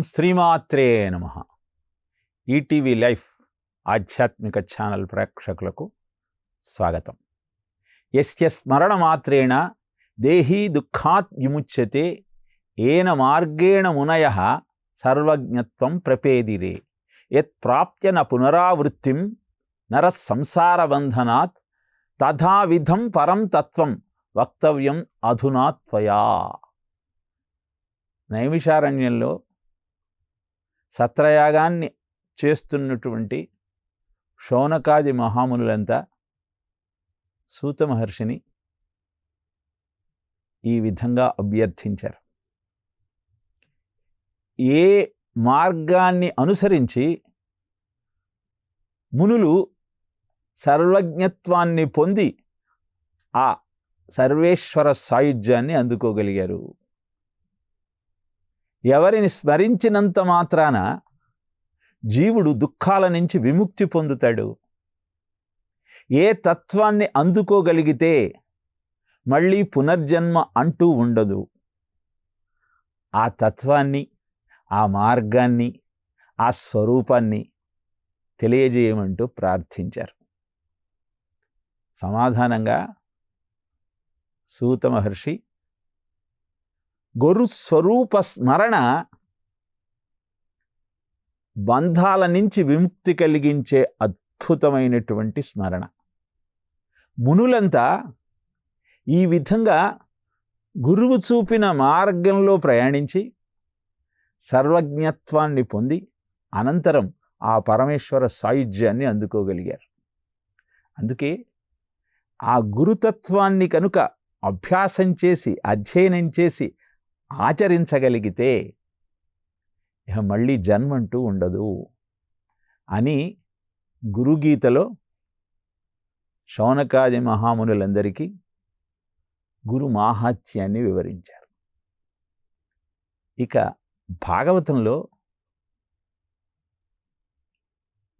శ్రీమాత్రే నమః. ETV life ఆధ్యాత్మిక ఛానల్ ప్రేక్షకులకు స్వాగతం. యస్య స్మరణమాత్రేణ దేహీ దుఃఖాత్ విముచ్యతే ఏన మార్గేణ మునయః సర్వజ్ఞత్వం ప్రపేదిరే యత్ ప్రాప్య న పునరావృత్తిం నరః సంసారబంధనాత్ తథావిధం పరం తత్వం వక్తవ్యం అధునా త్వయా. నైమిషారణ్యంలో సత్రయాగాన్ని చేస్తున్నటువంటి శౌనకాది మహామునులంతా సూత మహర్షిని ఈ విధంగా అభ్యర్థించారు. ఏ మార్గాన్ని అనుసరించి మునులు సర్వజ్ఞత్వాన్ని పొంది ఆ సర్వేశ్వర సాయుధ్యాన్ని అందుకోగలిగారు? ఎవరిని స్మరించినంత మాత్రాన జీవుడు దుఃఖాల నుంచి విముక్తి పొందుతాడు? ఏ తత్వాన్ని అందుకోగలిగితే మళ్ళీ పునర్జన్మ అంటూ ఉండదు? ఆ తత్వాన్ని, ఆ మార్గాన్ని, ఆ స్వరూపాన్ని తెలియజేయమంటూ ప్రార్థించారు. సమాధానంగా సూత మహర్షి గురు స్వరూప స్మరణ బంధాల నుంచి విముక్తి కలిగించే అద్భుతమైనటువంటి స్మరణ. మునులంతా ఈ విధంగా గురువు చూపిన మార్గంలో ప్రయాణించి సర్వజ్ఞత్వాన్ని పొంది అనంతరం ఆ పరమేశ్వర సాయుధ్యాన్ని అందుకోగలిగారు. అందుకే ఆ గురుతత్వాన్ని కనుక అభ్యాసం చేసి, అధ్యయనం చేసి ఆచరించగలిగితే ఇక మళ్ళీ జన్మంటూ ఉండదు అని గురుగీతలో శౌనకాది మహామునులందరికీ గురు మాహాత్యాన్ని వివరించారు. ఇక భాగవతంలో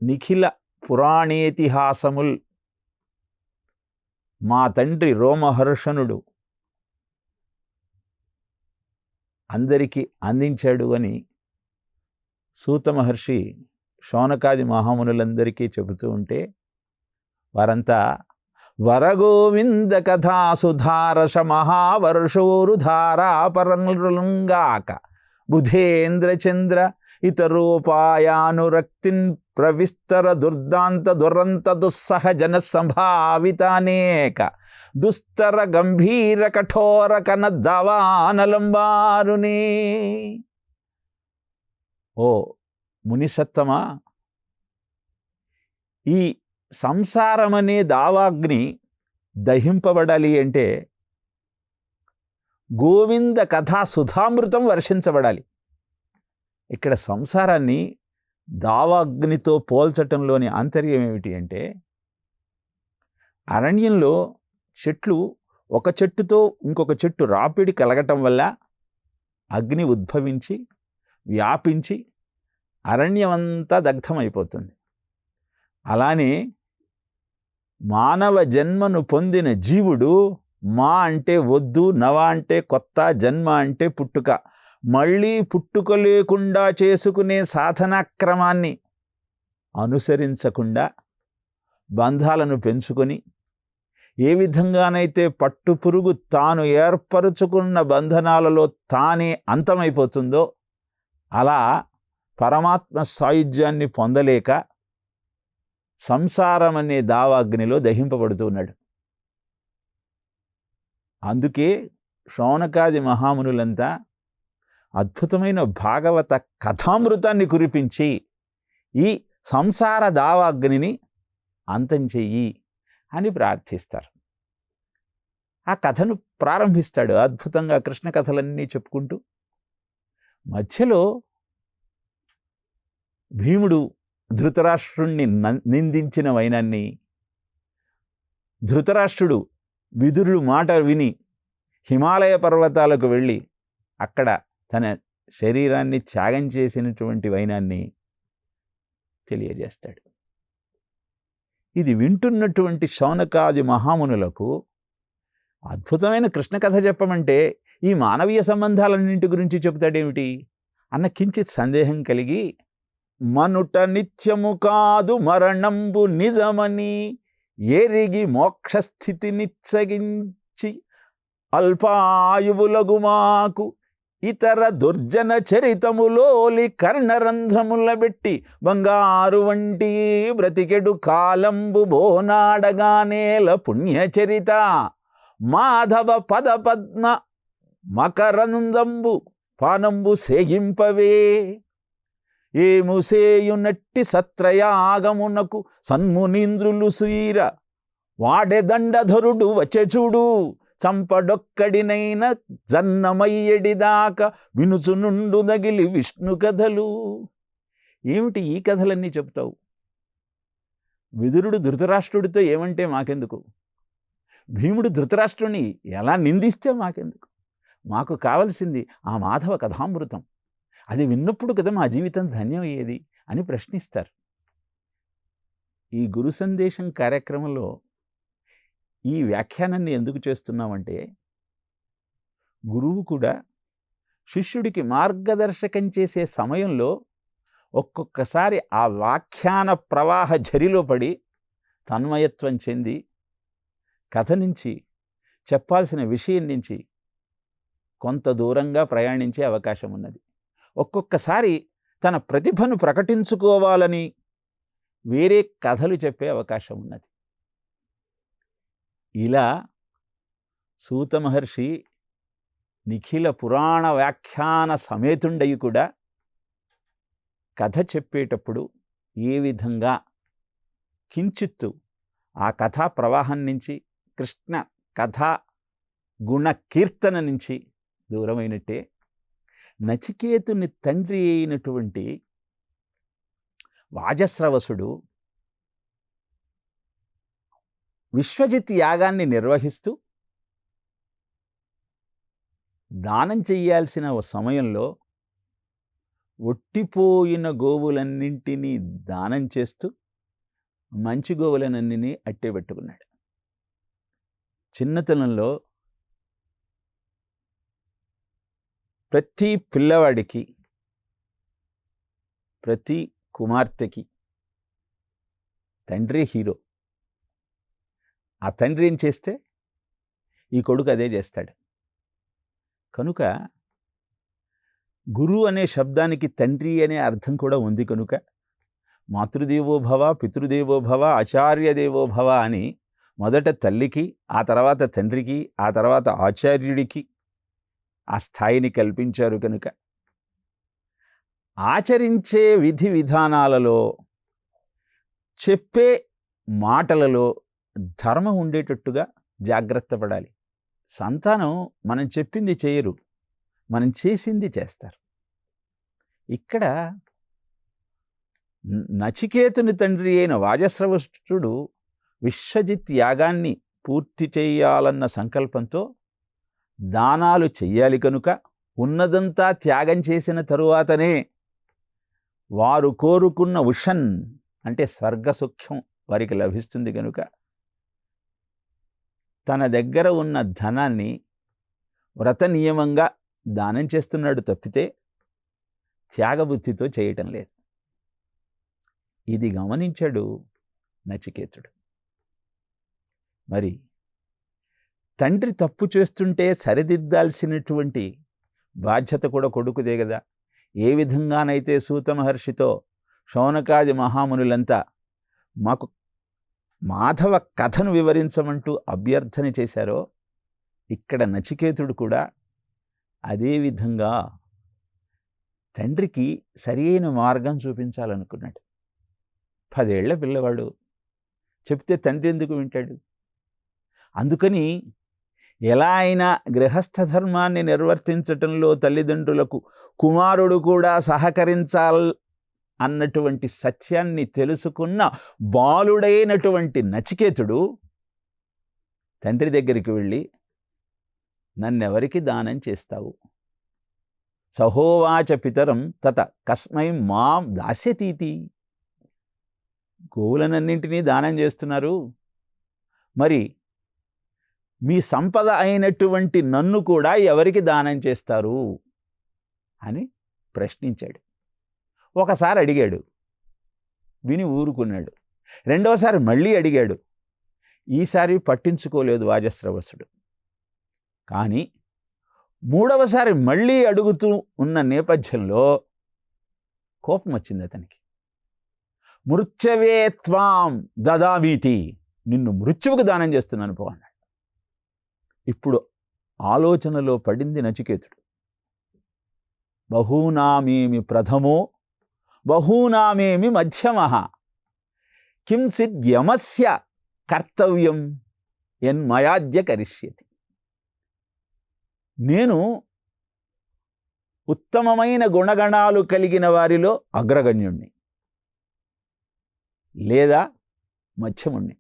నిఖిల పురాణేతిహాసముల్ మా తండ్రి రోమహర్షణుడు అందరికీ అందించాడు అని సూత మహర్షి శౌనకాది మహామునులందరికీ చెబుతూ ఉంటే వారంతా వరగోవింద కథా సుధారస మహావర్షోరుధారా పరంగాక బుధేంద్రచంద్ర ఇతరోపాయానురక్తిన్ ప్రవిస్తర దుర్దాంత దురంత దుస్సహ జన సంభావితానేక దుస్తర గంభీర కఠోర కన దవానలంబారునే. ఓ మునిసత్తమా, ఈ సంసారమనే దావాగ్ని దహింపబడాలి అంటే గోవింద కథా సుధామృతం వర్షించబడాలి. ఇక్కడ సంసారాన్ని దావాగ్నితో పోల్చటంలోని ఆంతర్యం ఏమిటి అంటే, అరణ్యంలో చెట్లు ఒక చెట్టుతో ఇంకొక చెట్టు రాపిడి కలగటం వల్ల అగ్ని ఉద్భవించి వ్యాపించి అరణ్యమంతా దగ్ధమైపోతుంది. అలానే మానవ జన్మను పొందిన జీవుడు మా అంటే వద్దు, నవ అంటే కొత్త, జన్మ అంటే పుట్టుక, మళ్ళీ పుట్టుక లేకుండా చేసుకునే సాధనాక్రమాన్ని అనుసరించకుండా బంధాలను పెంచుకొని ఏ విధంగానైతే పట్టుపురుగు తాను ఏర్పరుచుకున్న బంధనాలలో తానే అంతమైపోతుందో అలా పరమాత్మ సాయుధ్యాన్ని పొందలేక సంసారం అనే దావాగ్నిలో దహింపబడుతూ ఉన్నాడు. అందుకే శౌనకాది మహామునులంతా అద్భుతమైన భాగవత కథామృతాన్ని కురిపించి ఈ సంసార దావాగ్నిని అంతం చెయ్యి అని ప్రార్థిస్తారు. ఆ కథను ప్రారంభిస్తాడు అద్భుతంగా కృష్ణ కథలన్నీ చెప్పుకుంటూ. మధ్యలో భీముడు ధృతరాష్ట్రుణ్ణి నిందించిన వైనాన్ని, ధృతరాష్ట్రుడు విదురుడు మాట విని హిమాలయ పర్వతాలకు వెళ్ళి అక్కడ తన శరీరాన్ని త్యాగం చేసినటువంటి వైనాన్ని తెలియజేస్తాడు. ఇది వింటున్నటువంటి శౌనకాది మహామునులకు అద్భుతమైన కృష్ణ కథ చెప్పమంటే ఈ మానవీయ సంబంధాలన్నింటి గురించి చెబుతాడేమిటి? అన్న కించిత్ సందేహం కలిగి, మనుట నిత్యము కాదు మరణంబు నిజమని ఎరిగి మోక్షస్థితి నిచ్చగించి అల్పాయువులగు మాకు ఇతర దుర్జన చరితములోలి కర్ణరంధ్రముల బెట్టి బంగారు వంటి బ్రతికెడు కాలంబు బోనాడగానేల పుణ్యచరిత మాధవ పద పద్మ మకరందంబు పానంబు సేగింపవే. ఏముసేయునట్టి సత్రయాగమునకు సన్మునీంద్రులు సీర వాడెదండధరుడు వచ్చెచుడు చంపడొక్కడినైన జన్నమయ్యడిదాకా వినుచునుండు నగిలి విష్ణు కథలు. ఏమిటి ఈ కథలన్నీ చెప్తావు? విదురుడు ధృతరాష్ట్రుడితో ఏమంటే మాకెందుకు? భీముడు ధృతరాష్ట్రుని ఎలా నిందిస్తే మాకెందుకు? మాకు కావలసింది ఆ మాధవ కథామృతం. అది విన్నప్పుడు కదా మా జీవితం ధన్యం అయ్యేది అని ప్రశ్నిస్తారు. ఈ గురు సందేశం కార్యక్రమంలో ఈ వ్యాఖ్యానాన్ని ఎందుకు చేస్తున్నామంటే, గురువు కూడా శిష్యుడికి మార్గదర్శకం చేసే సమయంలో ఒక్కొక్కసారి ఆ వ్యాఖ్యాన ప్రవాహ ఝరిలో పడి తన్మయత్వం చెంది కథ నుంచి, చెప్పాల్సిన విషయం నుంచి కొంత దూరంగా ప్రయాణించే అవకాశం ఉన్నది. ఒక్కొక్కసారి తన ప్రతిభను ప్రకటించుకోవాలని వేరే కథలు చెప్పే అవకాశం ఉన్నది. ఇలా సూత మహర్షి నిఖిల పురాణ వ్యాఖ్యాన సమేతుండయి కూడా కథ చెప్పేటప్పుడు ఏ విధంగా కించిత్తు ఆ కథా ప్రవాహం నుంచి, కృష్ణ కథా గుణ కీర్తన నుంచి దూరమైనట్టే, నచికేతుని తండ్రి అయినటువంటి వాజస్రవసుడు విశ్వజిత్ యాగాన్ని నిర్వహిస్తూ దానం చెయ్యాల్సిన సమయంలో ఒట్టిపోయిన గోవులన్నింటినీ దానం చేస్తూ మంచి గోవులనన్నిని అట్టే పెట్టుకున్నాడు. చిన్నతనంలో ప్రతి పిల్లవాడికి, ప్రతి కుమార్తెకి తండ్రి హీరో. ఆ తండ్రి ఏం చేస్తే ఈ కొడుకు అదే చేస్తాడు. కనుక గురు అనే శబ్దానికి తండ్రి అనే అర్థం కూడా ఉంది. కనుక మాతృదేవోభవ, పితృదేవోభవ, ఆచార్యదేవోభవ అని మొదట తల్లికి, ఆ తర్వాత తండ్రికి, ఆ తర్వాత ఆచార్యుడికి ఆ స్థాయిని కల్పించారు. కనుక ఆచరించే విధి విధానాలలో, చెప్పే మాటలలో ధర్మం ఉండేటట్టుగా జాగ్రత్త పడాలి. సంతానం మనం చెప్పింది చేయరు, మనం చేసింది చేస్తారు. ఇక్కడ నచికేతుని తండ్రి అయిన వాజస్రవసుడు విశ్వజిత్ యాగాన్ని పూర్తి చేయాలన్న సంకల్పంతో దానాలు చెయ్యాలి. కనుక ఉన్నదంతా త్యాగం చేసిన తరువాతనే వారు కోరుకున్న ఉషన్ అంటే స్వర్గసుఖ్యం వారికి లభిస్తుంది. కనుక తన దగ్గర ఉన్న ధనాన్ని వ్రత నియమంగా దానం చేస్తున్నాడు తప్పితే త్యాగబుద్ధితో చేయటం లేదు. ఇది గమనించాడు నచికేతుడు. మరి తండ్రి తప్పు చేస్తుంటే సరిదిద్దాల్సినటువంటి బాధ్యత కూడా కొడుకుదే కదా. ఏ విధంగానైతే సూత మహర్షితో శౌనకాది మహామునులంతా మాకు మాధవ కథను వివరించమంటూ అభ్యర్థన చేశారో, ఇక్కడ నచికేతుడు కూడా అదే విధంగా తండ్రికి సరైన మార్గం చూపించాలనుకున్నాడు. 10 ఏళ్ల పిల్లవాడు చెప్తే తండ్రి ఎందుకు వింటాడు? అందుకని ఎలా అయినా గృహస్థ ధర్మాన్ని నిర్వర్తించటంలో తల్లిదండ్రులకు కుమారుడు కూడా సహకరించాలి అన్నటువంటి సత్యాన్ని తెలుసుకున్న బాలుడైనటువంటి నచికేతుడు తండ్రి దగ్గరికి వెళ్ళి, నన్నెవరికి దానం చేస్తావు? సహోవాచ పితరం తత కస్మై మాం దాస్యతీతి. గోవులనన్నింటినీ దానం చేస్తున్నారు, మరి మీ సంపద అయినటువంటి నన్ను కూడా ఎవరికి దానం చేస్తారు అని ప్రశ్నించాడు. ఒకసారి అడిగాడు, విని ఊరుకున్నాడు. రెండవసారి మళ్ళీ అడిగాడు. ఈసారి పట్టించుకోలేదు వాజశ్రవసుడు. కానీ మూడవసారి మళ్ళీ అడుగుతూ ఉన్న నేపథ్యంలో కోపం వచ్చింది అతనికి. మృత్యవే త్వాం దదామీతి, నిన్ను మృత్యువుకు దానం చేస్తున్నాను పో అన్నాడు. ఇప్పుడు ఆలోచనలో పడింది నచికేతుడు. బహూనామేమి ప్రథమో బహూనామేమి మధ్యమః కిం సిద్ధ్యమస్య కర్తవ్యం యన్మయాద్య కరిష్యతి. నేను ఉత్తమమైన గుణగణాలు కలిగిన వారిలో అగ్రగణ్యుణ్ణి లేదా మధ్యముణ్ణి,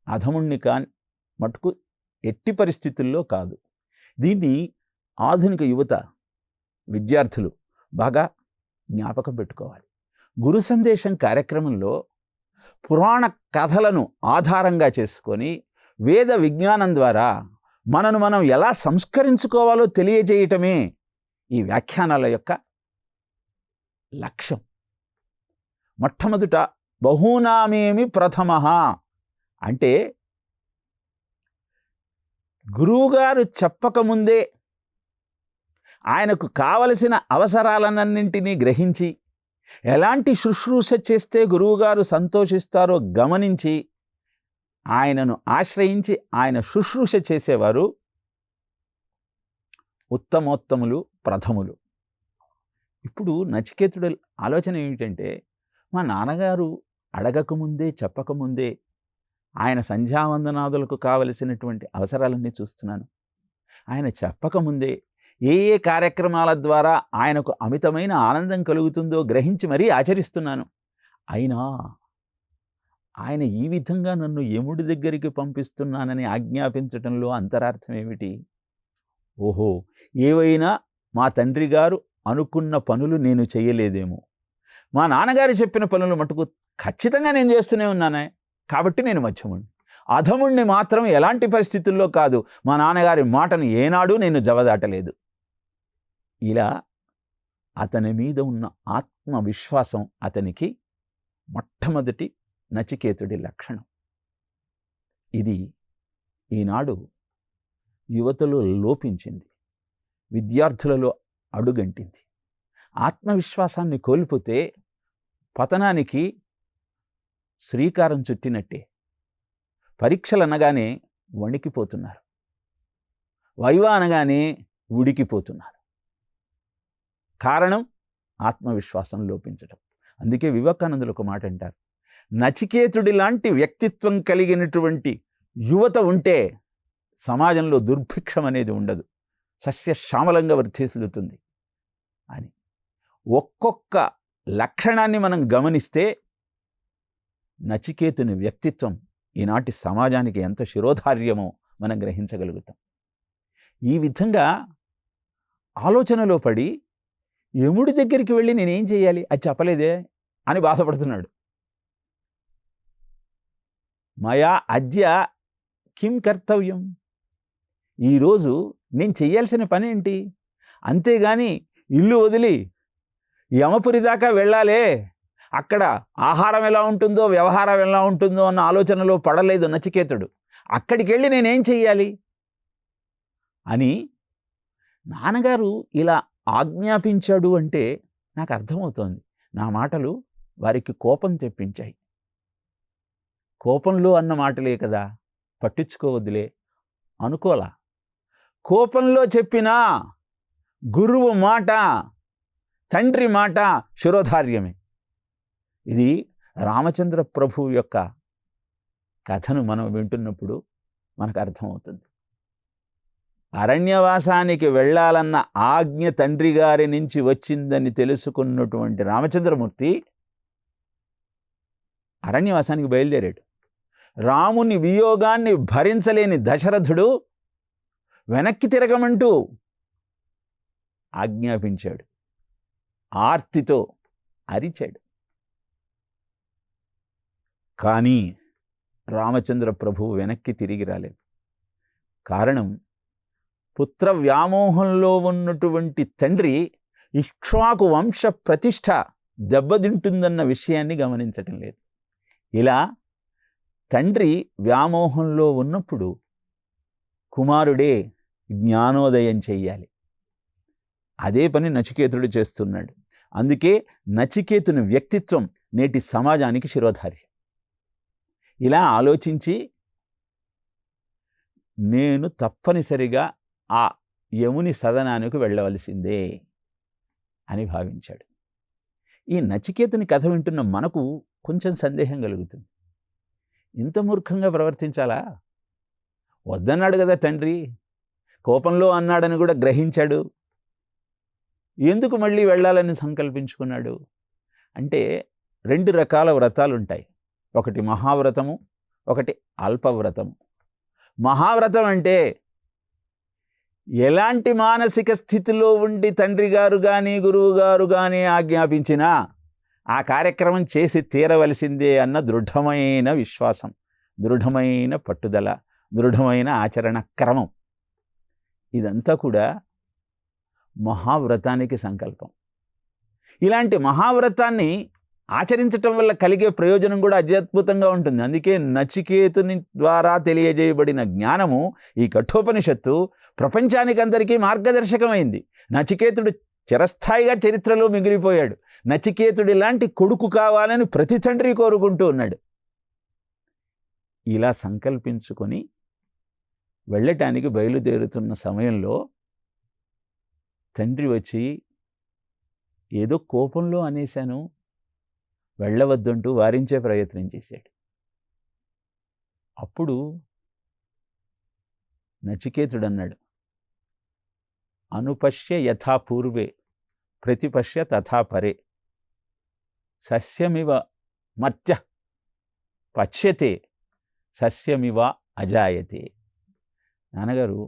అధముణ్ణి కాని మటుకు ఎట్టి పరిస్థితుల్లో కాదు. దీన్ని ఆధునిక యువత విద్యార్థులు బాగా జ్ఞాపకం పెట్టుకోవాలి. గురు సందేశం కార్యక్రమంలో పురాణ కథలను ఆధారంగా చేసుకొని వేద విజ్ఞానం ద్వారా మనను మనం ఎలా సంస్కరించుకోవాలో తెలియజేయటమే ఈ వ్యాఖ్యానాల యొక్క లక్ష్యం. మొట్టమొదట బహూనామేమి ప్రథమః అంటే గురువుగారు చెప్పకముందే ఆయనకు కావలసిన అవసరాలన్నింటినీ గ్రహించి ఎలాంటి శుశ్రూష చేస్తే గురువుగారు సంతోషిస్తారో గమనించి ఆయనను ఆశ్రయించి ఆయన శుశ్రూష చేసేవారు ఉత్తమోత్తములు, ప్రథములు. ఇప్పుడు నచికేతుడి ఆలోచన ఏమిటంటే, మా నాన్నగారు అడగకముందే చెప్పకముందే ఆయన సంధ్యావందనాదులకు కావలసినటువంటి అవసరాలన్నీ చూస్తున్నాను. ఆయన చెప్పకముందే ఏ ఏ కార్యక్రమాల ద్వారా ఆయనకు అమితమైన ఆనందం కలుగుతుందో గ్రహించి మరీ ఆచరిస్తున్నాను. అయినా ఆయన ఈ విధంగా నన్ను యముడి దగ్గరికి పంపిస్తున్నానని ఆజ్ఞాపించటంలో అంతరార్థం ఏమిటి? ఓహో, ఏవైనా మా తండ్రి గారు అనుకున్న పనులు నేను చేయలేదేమో, మా నాన్నగారు చెప్పిన పనులు మటుకు ఖచ్చితంగా నేను చేస్తూనే ఉన్నానే, కాబట్టి నేను మధ్యముణ్ణి. అధముణ్ణి మాత్రం ఎలాంటి పరిస్థితుల్లో కాదు. మా నాన్నగారి మాటను ఏనాడూ నేను జవదాటలేదు. ఇలా అతని మీద ఉన్న ఆత్మవిశ్వాసం అతనికి మొట్టమొదటి నచికేతుడి లక్షణం. ఇది ఈనాడు యువతలో లోపించింది, విద్యార్థులలో అడుగంటింది. ఆత్మవిశ్వాసాన్ని కోల్పోతే పతనానికి శ్రీకారం చుట్టినట్టే. పరీక్షలు అనగానే వణికిపోతున్నారు, వైవా అనగానే ఉడికిపోతున్నారు. కారణం ఆత్మవిశ్వాసం లోపించడం. అందుకే వివేకానందులు ఒక మాట అంటారు, నచికేతుడి లాంటి వ్యక్తిత్వం కలిగినటువంటి యువత ఉంటే సమాజంలో దుర్భిక్షం అనేది ఉండదు, సస్యశ్యామలంగా వర్ధిల్లుతుంది అని. ఒక్కొక్క లక్షణాన్ని మనం గమనిస్తే నచికేతుని వ్యక్తిత్వం ఈనాటి సమాజానికి ఎంత శిరోధార్యమో మనం గ్రహించగలుగుతాం. ఈ విధంగా ఆలోచనలో పడి యముడి దగ్గరికి వెళ్ళి నేనేం చేయాలి, అది చెప్పలేదే అని బాధపడుతున్నాడు. మయా అద్య కిం కర్తవ్యం, ఈరోజు నేను చెయ్యాల్సిన పని ఏంటి? అంతేగాని ఇల్లు వదిలి యమపురి దాకా వెళ్ళాలే, అక్కడ ఆహారం ఎలా ఉంటుందో వ్యవహారం ఎలా ఉంటుందో అన్న ఆలోచనలో పడలేదు నచికేతుడు. అక్కడికి వెళ్ళి నేనేం చెయ్యాలి అని నాన్నగారు ఇలా ఆజ్ఞాపించాడు అంటే నాకు అర్థమవుతోంది, నా మాటలు వారికి కోపం తెప్పించాయి. కోపంలో అన్న మాటలే కదా, పట్టించుకోవద్దులే అనుకోలా. కోపంలో చెప్పినా గురువు మాట, తండ్రి మాట శిరోధార్యమే. ఇది రామచంద్ర ప్రభువు యొక్క కథను మనం వింటున్నప్పుడు మనకు అర్థమవుతుంది. అరణ్యవాసానికి వెళ్ళాలన్న ఆజ్ఞ తండ్రి గారి నుంచి వచ్చిందని తెలుసుకున్నటువంటి రామచంద్రమూర్తి అరణ్యవాసానికి బయలుదేరాడు. రాముని వియోగాన్ని భరించలేని దశరథుడు వెనక్కి తిరగమంటూ ఆజ్ఞాపించాడు, ఆర్తితో అరిచాడు. కానీ రామచంద్ర ప్రభువు వెనక్కి తిరిగి రాలేదు. కారణం, పుత్ర వ్యామోహంలో ఉన్నటువంటి తండ్రి ఇక్ష్వాకు వంశ ప్రతిష్ఠ దెబ్బతింటుందన్న విషయాన్ని గమనించటం లేదు. ఇలా తండ్రి వ్యామోహంలో ఉన్నప్పుడు కుమారుడే జ్ఞానోదయం చెయ్యాలి. అదే పని నచికేతుడు చేస్తున్నాడు. అందుకే నచికేతుని వ్యక్తిత్వం నేటి సమాజానికి శిరోధార్యం. ఇలా ఆలోచించి నేను తప్పనిసరిగా ఆ యముని సదనానికి వెళ్ళవలసిందే అని భావించాడు. ఈ నచికేతుని కథ వింటున్న మనకు కొంచెం సందేహం కలుగుతుంది. ఇంత మూర్ఖంగా ప్రవర్తించాలా? వద్దన్నాడు కదా తండ్రి, కోపంలో అన్నాడని కూడా గ్రహించాడు, ఎందుకు మళ్ళీ వెళ్ళాలని సంకల్పించుకున్నాడు? అంటే 2 రకాల వ్రతాలు ఉంటాయి. ఒకటి మహావ్రతము, ఒకటి అల్పవ్రతము. మహావ్రతం అంటే ఎలాంటి మానసిక స్థితిలో ఉండి తండ్రి గారు కానీ గురువు గారు కానీ ఆజ్ఞాపించినా ఆ కార్యక్రమం చేసి తీరవలసిందే అన్న దృఢమైన విశ్వాసం, దృఢమైన పట్టుదల, దృఢమైన ఆచరణ క్రమం. ఇదంతా కూడా మహావ్రతానికి సంకల్పం. ఇలాంటి మహావ్రతాన్ని ఆచరించటం వల్ల కలిగే ప్రయోజనం కూడా అత్యద్భుతంగా ఉంటుంది. అందుకే నచికేతుని ద్వారా తెలియజేయబడిన జ్ఞానము, ఈ కఠోపనిషత్తు ప్రపంచానికి అందరికీ మార్గదర్శకమైంది. నచికేతుడు చిరస్థాయిగా చరిత్రలో మిగిలిపోయాడు. నచికేతుడి లాంటి కొడుకు కావాలని ప్రతి తండ్రి కోరుకుంటూ ఉన్నాడు. ఇలా సంకల్పించుకొని వెళ్ళటానికి బయలుదేరుతున్న సమయంలో తండ్రి వచ్చి, ఏదో కోపంలో అనేశాను, వెళ్ళవద్దంటూ వారించే ప్రయత్నం చేశాడు. అప్పుడు నచికేతుడు అన్నాడు, అనుపశ్య యథా పూర్వే ప్రతిపశ్య తథా పరే సస్యమివ మర్త్య పచ్యతే సస్యమివ అజాయతే. నాన్నగారు,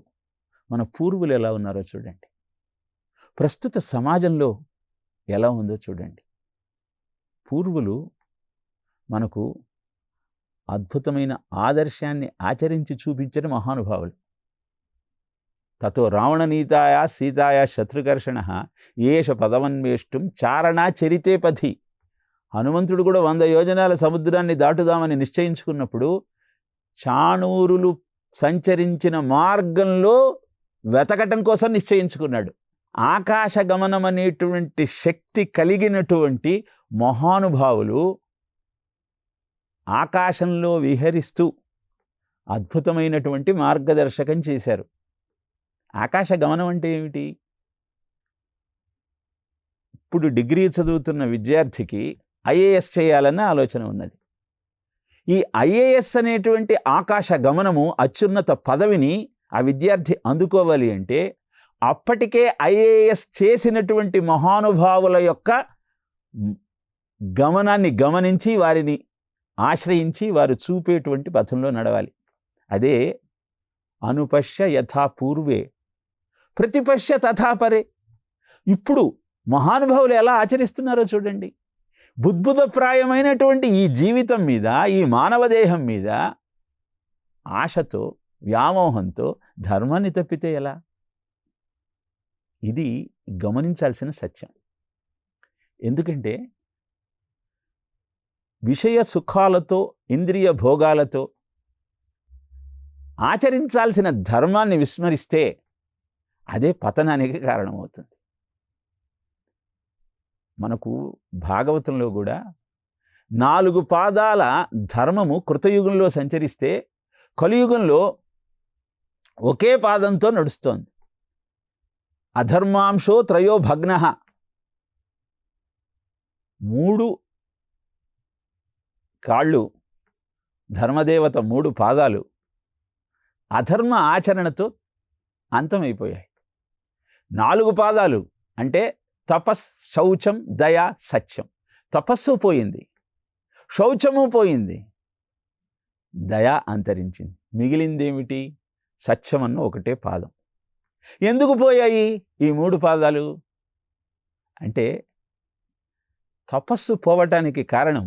మన పూర్వులు ఎలా ఉన్నారో చూడండి, ప్రస్తుత సమాజంలో ఎలా ఉందో చూడండి. పూర్వులు మనకు అద్భుతమైన ఆదర్శాన్ని ఆచరించి చూపించిన మహానుభావులు. తతో రావణనీతాయ సీతాయ శత్రుకర్షణ ఏష పదవన్వేష్టం చారణా చరితే పథి. హనుమంతుడు కూడా 100 యోజనాల సముద్రాన్ని దాటుదామని నిశ్చయించుకున్నప్పుడు చాణూరులు సంచరించిన మార్గంలో వెతకటం కోసం నిశ్చయించుకున్నాడు. ఆకాశ గమనం అనేటువంటి శక్తి కలిగినటువంటి మహానుభావులు ఆకాశంలో విహరిస్తూ అద్భుతమైనటువంటి మార్గదర్శకం చేశారు. ఆకాశ గమనం అంటే ఏమిటి? ఇప్పుడు డిగ్రీ చదువుతున్న విద్యార్థికి ఐఏఎస్ చేయాలన్న ఆలోచన ఉన్నది. ఈ ఐఏఎస్ అనేటువంటి ఆకాశ గమనము, అత్యున్నత పదవిని ఆ విద్యార్థి అందుకోవాలి అంటే అప్పటికే ఐఏఎస్ చేసినటువంటి మహానుభావుల యొక్క గమనాన్ని గమనించి వారిని ఆశ్రయించి వారు చూపేటువంటి పథంలో నడవాలి. అదే అనుపశ్య యథా పూర్వే ప్రతిపశ్య తథా పరే. ఇప్పుడు మహానుభావులు ఎలా ఆచరిస్తున్నారో చూడండి. బుద్భుతప్రాయమైనటువంటి ఈ జీవితం మీద, ఈ మానవ దేహం మీద ఆశతో, వ్యామోహంతో ధర్మాన్ని తప్పితే ఎలా? ఇది గమనించాల్సిన సత్యం. ఎందుకంటే విషయ సుఖాలతో, ఇంద్రియ భోగాలతో ఆచరించాల్సిన ధర్మాన్ని విస్మరిస్తే అదే పతనానికి కారణమవుతుంది. మనకు భాగవతంలో కూడా 4 పాదాల ధర్మము కృతయుగంలో సంచరిస్తే కలియుగంలో ఒకే పాదంతో నడుస్తోంది. అధర్మాంశో త్రయో భగ్న. 3 కాళ్ళు, ధర్మదేవత 3 పాదాలు అధర్మ ఆచరణతో అంతమైపోయాయి. 4 పాదాలు అంటే తపస్, శౌచం, దయ, సత్యం. తపస్సు పోయింది, శౌచము పోయింది, దయ అంతరించింది. మిగిలిందేమిటి? సత్యం అన్న ఒకటే పాదం. ఎందుకు పోయాయి ఈ 3 పాదాలు అంటే తపస్సు పోవటానికి కారణం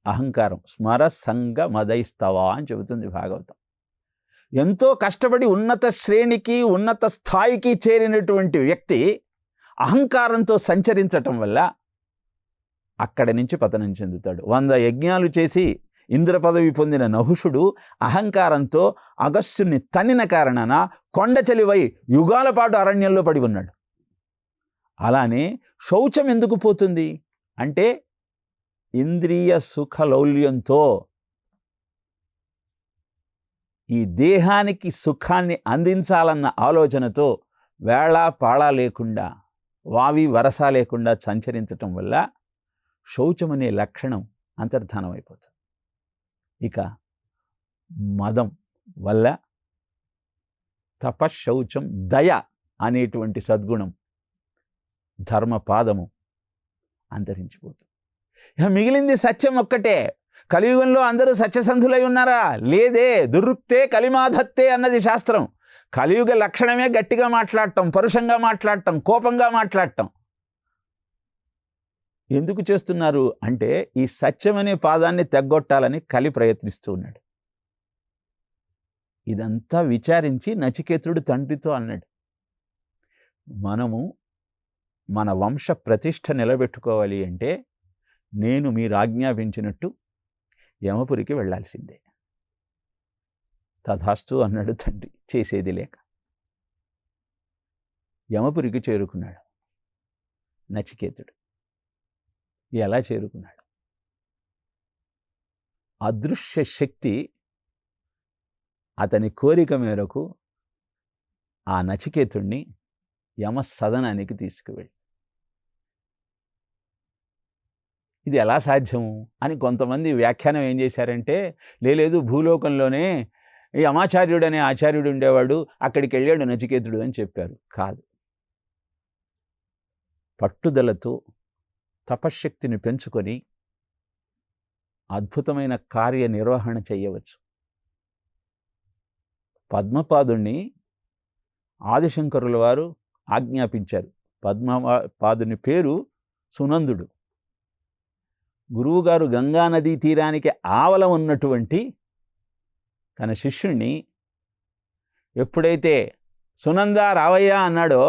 అహంకారం. స్మర సంగ మదైస్తవా అని చెబుతుంది భాగవతం. ఎంతో కష్టపడి ఉన్నత శ్రేణికి, ఉన్నత స్థాయికి చేరినటువంటి వ్యక్తి అహంకారంతో సంచరించటం వల్ల అక్కడి నుంచి పతనం చెందుతాడు. 100 యజ్ఞాలు చేసి ఇంద్ర పదవి పొందిన నహుషుడు అహంకారంతో అగస్త్యుని తన్నిన కారణాన కొండచలివై యుగాల పాటు అరణ్యంలో పడి ఉన్నాడు. అలానే శౌచం ఎందుకు పోతుంది అంటే ఇంద్రియ సుఖలౌల్యంతో, ఈ దేహానికి సుఖాన్ని అందించాలన్న ఆలోచనతో వేళా పాళా లేకుండా, వావి వరస లేకుండా సంచరించటం వల్ల శౌచం అనే లక్షణం అంతర్ధానం అయిపోతుంది. ఇక మదం వల్ల తపశౌచం దయ అనేటువంటి సద్గుణం, ధర్మపాదము అంతరించిపోతుంది. ఇక మిగిలింది సత్యం ఒక్కటే. కలియుగంలో అందరూ సత్యసంధులై ఉన్నారా? లేదే. దురుక్తే కలిమాధత్తే అన్నది శాస్త్రం. కలియుగ లక్షణమే గట్టిగా మాట్లాడటం, పరుషంగా మాట్లాడటం, కోపంగా మాట్లాడటం. ఎందుకు చేస్తున్నారు అంటే ఈ సత్యం అనే పాదాన్ని తెగ్గొట్టాలని కలి ప్రయత్నిస్తూ ఉన్నాడు. ఇదంతా విచారించి నచికేతుడు తండ్రితో అన్నాడు, మనము మన వంశ ప్రతిష్ఠ నిలబెట్టుకోవాలి అంటే నేను మీరు ఆజ్ఞాపించినట్టు యమపురికి వెళ్ళాల్సిందే. తథాస్తు అన్నాడు తండ్రి, చేసేది లేక. యమపురికి చేరుకున్నాడు నచికేతుడు. ఎలా చేరుకున్నాడు? అదృశ్య శక్తి అతని కోరిక మేరకు ఆ నచికేతుడిని యమ సదనానికి తీసుకువెళ్ళి, ఇది ఎలా సాధ్యము అని కొంతమంది వ్యాఖ్యానం ఏం చేశారంటే, లేదు భూలోకంలోనే ఈ యమాచార్యుడు అనే ఆచార్యుడు ఉండేవాడు, అక్కడికి వెళ్ళాడు నచికేతుడు అని చెప్పారు. కాదు, పట్టుదలతో తపశ్శక్తిని పెంచుకొని అద్భుతమైన కార్యనిర్వహణ చేయవచ్చు. పద్మపాదుణ్ణి ఆదిశంకరుల వారు ఆజ్ఞాపించారు. పద్మపాదుని పేరు సునందుడు. గురువుగారు గంగానదీ తీరానికి ఆవల ఉన్నటువంటి తన శిష్యుణ్ణి ఎప్పుడైతే సునందా రావయ్యా అన్నాడో,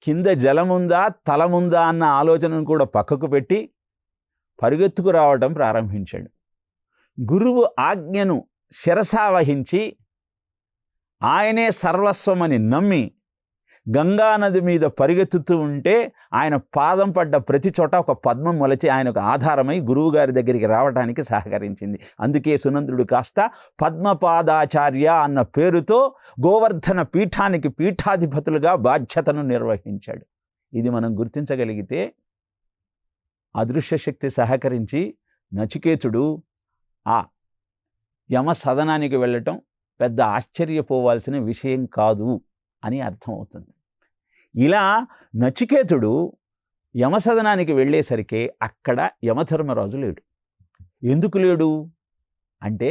కింద జలముందా తలముందా అన్న ఆలోచనను కూడా పక్కకు పెట్టి పరుగెత్తుకు రావటం ప్రారంభించాడు. గురువు ఆజ్ఞను శిరసావహించి ఆయనే సర్వస్వమని నమ్మి గంగానది మీద పరిగెత్తుతూ ఉంటే ఆయన పాదం పడ్డ ప్రతి చోట ఒక పద్మం మొలచి ఆయనకు ఆధారమై గురువుగారి దగ్గరికి రావడానికి సహకరించింది. అందుకే సునందుడు కాస్త పద్మపాదాచార్య అన్న పేరుతో గోవర్ధన పీఠానికి పీఠాధిపతులుగా బాధ్యతను నిర్వహించాడు. ఇది మనం గుర్తించగలిగితే అదృశ్య శక్తి సహకరించి నచికేతుడు ఆ యమ సదనానికి వెళ్ళటం పెద్ద ఆశ్చర్యపోవాల్సిన విషయం కాదు అని అర్థమవుతుంది. ఇలా నచికేతుడు యమసదనానికి వెళ్ళేసరికి అక్కడ యమధర్మరాజు లేడు. ఎందుకు లేడు అంటే,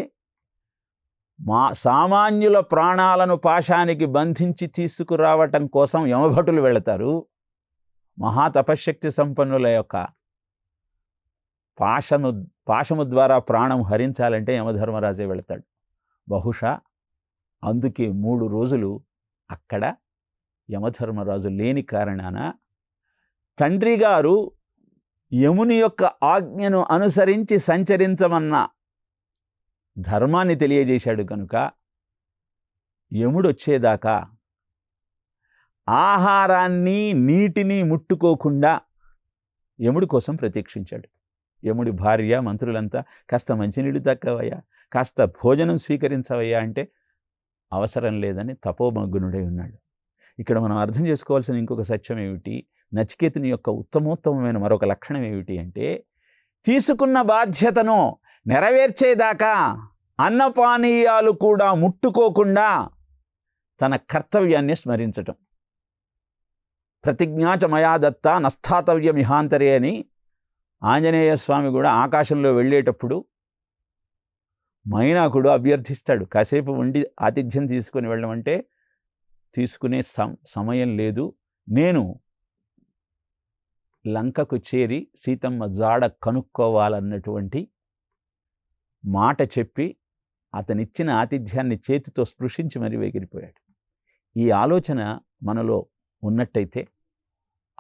సామాన్యుల ప్రాణాలను పాశానికి బంధించి తీసుకురావటం కోసం యమభటులు వెళతారు. మహాతపశక్తి సంపన్నుల యొక్క పాశము ద్వారా ప్రాణం హరించాలంటే యమధర్మరాజే వెళతాడు. బహుశా అందుకే 3 రోజులు అక్కడ యమధర్మరాజు లేని కారణాన తండ్రి గారు యముని యొక్క ఆజ్ఞను అనుసరించి సంచరించమన్న ధర్మాన్ని తెలియజేశాడు కనుక యముడు వచ్చేదాకా ఆహారాన్ని నీటిని ముట్టుకోకుండా యముడి కోసం ప్రతీక్షించాడు. యముడి భార్య మంత్రులంతా కాస్త మంచినీళ్ళు తక్కవయ్యా, కాస్త భోజనం స్వీకరించవయ్యా అంటే అవసరం లేదని తపోమగ్నుడై ఉన్నాడు. ఇక్కడ మనం అర్థం చేసుకోవాల్సిన ఇంకొక సత్యం ఏమిటి, నచికేతుని యొక్క ఉత్తమోత్తమైన మరొక లక్షణం ఏమిటి అంటే, తీసుకున్న బాధ్యతను నెరవేర్చేదాకా అన్నపానీయాలు కూడా ముట్టుకోకుండా తన కర్తవ్యాన్ని స్మరించటం. ప్రతిజ్ఞాచ మయా దత్త నస్థాతవ్యమిహాంతరే అని ఆంజనేయ స్వామి కూడా ఆకాశంలో వెళ్ళేటప్పుడు మైనాకుడు అభ్యర్థిస్తాడు, కాసేపు ఉండి ఆతిథ్యం తీసుకొని వెళ్ళమంటే తీసుకునే సమయం లేదు, నేను లంకకు చేరి సీతమ్మ జాడ కనుక్కోవాలన్నటువంటి మాట చెప్పి అతనిచ్చిన ఆతిథ్యాన్ని చేతితో స్పృశించి మరీ ఎగిరిపోయాడు. ఈ ఆలోచన మనలో ఉన్నట్టయితే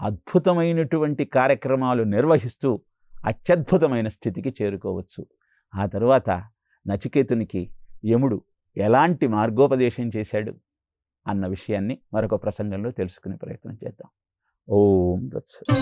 అద్భుతమైనటువంటి కార్యక్రమాలు నిర్వహిస్తూ అత్యద్భుతమైన స్థితికి చేరుకోవచ్చు. ఆ తరువాత నచికేతునికి యముడు ఎలాంటి మార్గోపదేశం చేశాడు అన్న విషయాన్ని మరొక ప్రసంగంలో తెలుసుకునే ప్రయత్నం చేద్దాం. ఓం తత్సత్.